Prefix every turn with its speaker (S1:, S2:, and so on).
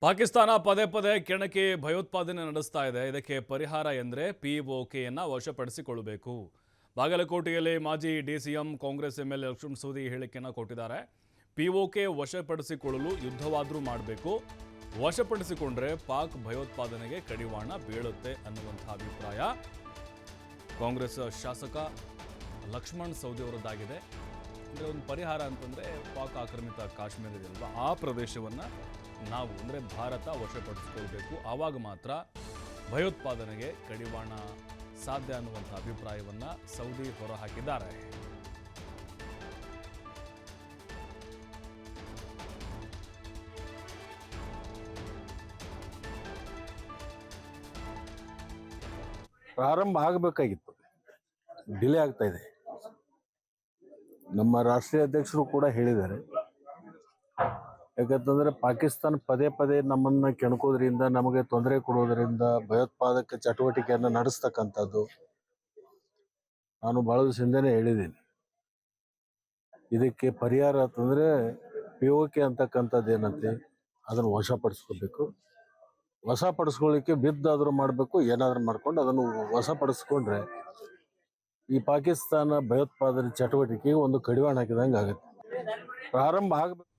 S1: ಪಾಕಿಸ್ತಾನ ಪದೇ ಪದೇ ಕೆಣಕಿ ಭಯೋತ್ಪಾದನೆ ನಡೆಸ್ತಾ ಇದೆ. ಇದಕ್ಕೆ ಪರಿಹಾರ ಎಂದರೆ ಪಿಒಕೆಯನ್ನು ವಶಪಡಿಸಿಕೊಳ್ಳಬೇಕು. ಬಾಗಲಕೋಟೆಯಲ್ಲಿ ಮಾಜಿ ಡಿಸಿಎಂ ಕಾಂಗ್ರೆಸ್ ಎಂಎಲ್ಎ ಲಕ್ಷ್ಮಣ ಸವದಿ ಹೇಳಿಕೆಯನ್ನು ಕೊಟ್ಟಿದ್ದಾರೆ. ಪಿಒಕೆ ವಶಪಡಿಸಿಕೊಳ್ಳಲು ಯುದ್ಧವಾದರೂ ಮಾಡಬೇಕು, ವಶಪಡಿಸಿಕೊಂಡ್ರೆ ಪಾಕ್ ಭಯೋತ್ಪಾದನೆಗೆ ಕಡಿವಾಣ ಬೀಳುತ್ತೆ ಅನ್ನುವಂಥ ಅಭಿಪ್ರಾಯ ಕಾಂಗ್ರೆಸ್ ಶಾಸಕ ಲಕ್ಷ್ಮಣ ಸವದಿ ಅವರದ್ದಾಗಿದೆ. ಅಂದರೆ ಒಂದು ಪರಿಹಾರ ಅಂತಂದರೆ ಪಾಕ್ ಆಕ್ರಮಿತ ಕಾಶ್ಮೀರ ಇದೆಯಲ್ವ, ಆ ಪ್ರದೇಶವನ್ನು ನಾವು ಅಂದರೆ ಭಾರತ ವಶಪಡಿಸಿಕೊಳ್ಬೇಕು, ಆವಾಗ ಮಾತ್ರ ಭಯೋತ್ಪಾದನೆಗೆ ಕಡಿವಾಣ ಸಾಧ್ಯ ಅನ್ನುವಂಥ ಅಭಿಪ್ರಾಯವನ್ನು ಸೌದಿ ಹೊರಹಾಕಿದ್ದಾರೆ.
S2: ಪ್ರಾರಂಭ ಆಗಬೇಕಾಗಿತ್ತು, ಡಿಲೇ ಆಗ್ತಾ ಇದೆ. ನಮ್ಮ ರಾಷ್ಟ್ರೀಯ ಅಧ್ಯಕ್ಷರು ಕೂಡ ಹೇಳಿದ್ದಾರೆ. ಯಾಕಂತಂದ್ರೆ ಪಾಕಿಸ್ತಾನ ಪದೇ ಪದೇ ನಮ್ಮನ್ನ ಕೆಣಕೋದ್ರಿಂದ, ನಮಗೆ ತೊಂದರೆ ಕೊಡೋದ್ರಿಂದ, ಭಯೋತ್ಪಾದಕ ಚಟುವಟಿಕೆಯನ್ನು ನಡೆಸ್ತಕ್ಕಂಥದ್ದು ನಾನು ಬಹಳ ದಿವಸದಿಂದನೇ ಹೇಳಿದ್ದೀನಿ. ಇದಕ್ಕೆ ಪರಿಹಾರ ಅಂತಂದ್ರೆ ಪಿಒಕೆ ಅಂತಕ್ಕಂಥದ್ದು ಏನಂತೆ ಅದನ್ನು ವಶಪಡಿಸ್ಕೋಬೇಕು. ವಶಪಡಿಸ್ಕೊಳ್ಳಿಕ್ಕೆ ಬಿದ್ದಾದರೂ ಮಾಡಬೇಕು, ಏನಾದರೂ ಮಾಡ್ಕೊಂಡು ಅದನ್ನು ವಶಪಡಿಸ್ಕೊಂಡ್ರೆ ಈ ಪಾಕಿಸ್ತಾನ ಭಯೋತ್ಪಾದನೆ ಚಟುವಟಿಕೆಗೆ ಒಂದು ಕಡಿವಾಣ ಹಾಕಿದಂಗೆ ಆಗುತ್ತೆ. ಪ್ರಾರಂಭ ಆಗಬೇಕು.